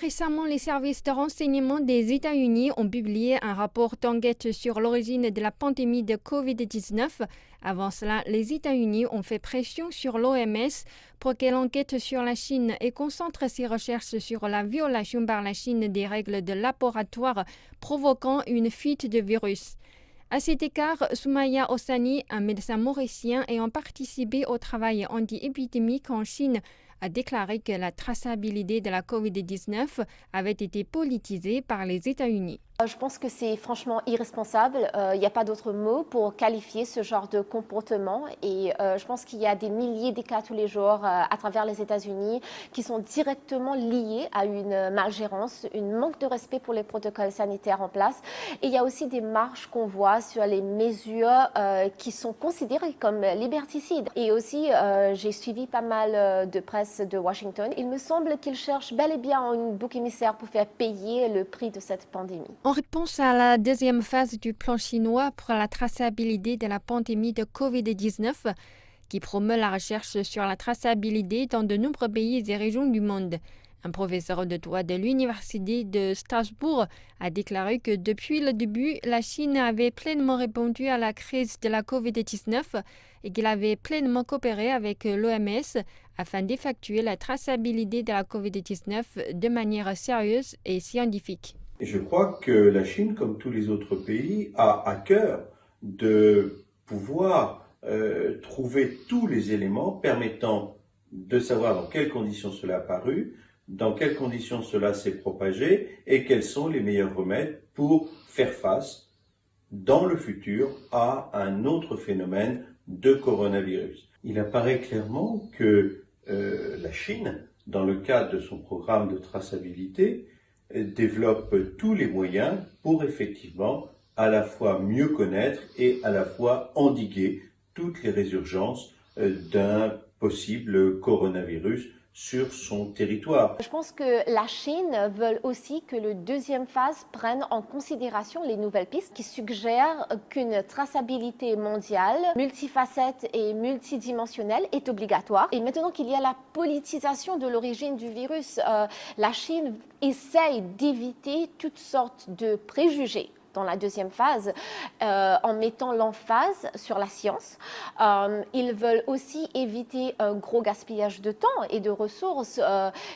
Récemment, les services de renseignement des États-Unis ont publié un rapport d'enquête sur l'origine de la pandémie de COVID-19. Avant cela, les États-Unis ont fait pression sur l'OMS pour qu'elle enquête sur la Chine et concentre ses recherches sur la violation par la Chine des règles de laboratoire provoquant une fuite de virus. À cet égard, Soumaya Ossani, un médecin mauricien ayant participé au travail anti-épidémique en Chine, a déclaré que la traçabilité de la COVID-19 avait été politisée par les États-Unis. Je pense que c'est franchement irresponsable. Il n'y a pas d'autre mot pour qualifier ce genre de comportement. Et je pense qu'il y a des milliers de cas tous les jours à travers les États-Unis qui sont directement liés à une malgérance, un manque de respect pour les protocoles sanitaires en place. Et il y a aussi des marches qu'on voit sur les mesures qui sont considérées comme liberticides. Et aussi, j'ai suivi pas mal de presse de Washington. Il me semble qu'ils cherchent bel et bien un bouc émissaire pour faire payer le prix de cette pandémie. En réponse à la deuxième phase du plan chinois pour la traçabilité de la pandémie de COVID-19, qui promeut la recherche sur la traçabilité dans de nombreux pays et régions du monde, un professeur de droit de l'Université de Strasbourg a déclaré que depuis le début, la Chine avait pleinement répondu à la crise de la COVID-19 et qu'elle avait pleinement coopéré avec l'OMS afin d'effectuer la traçabilité de la COVID-19 de manière sérieuse et scientifique. Et je crois que la Chine, comme tous les autres pays, a à cœur de pouvoir trouver tous les éléments permettant de savoir dans quelles conditions cela a apparu, dans quelles conditions cela s'est propagé et quels sont les meilleurs remèdes pour faire face dans le futur à un autre phénomène de coronavirus. Il apparaît clairement que la Chine, dans le cadre de son programme de traçabilité, développe tous les moyens pour effectivement à la fois mieux connaître et à la fois endiguer toutes les résurgences d'un possible coronavirus sur son territoire. Je pense que la Chine veut aussi que la deuxième phase prenne en considération les nouvelles pistes qui suggèrent qu'une traçabilité mondiale, multifacette et multidimensionnelle est obligatoire. Et maintenant qu'il y a la politisation de l'origine du virus, la Chine essaye d'éviter toutes sortes de préjugés dans la deuxième phase, en mettant l'emphase sur la science. Ils veulent aussi éviter un gros gaspillage de temps et de ressources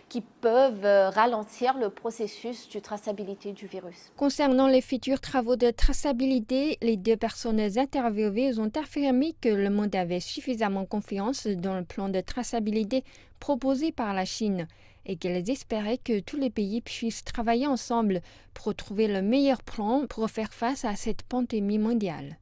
qui peuvent ralentir le processus de traçabilité du virus. Concernant les futurs travaux de traçabilité, les deux personnes interviewées ont affirmé que le monde avait suffisamment confiance dans le plan de traçabilité proposé par la Chine et qu'elles espéraient que tous les pays puissent travailler ensemble pour trouver le meilleur plan pour faire face à cette pandémie mondiale.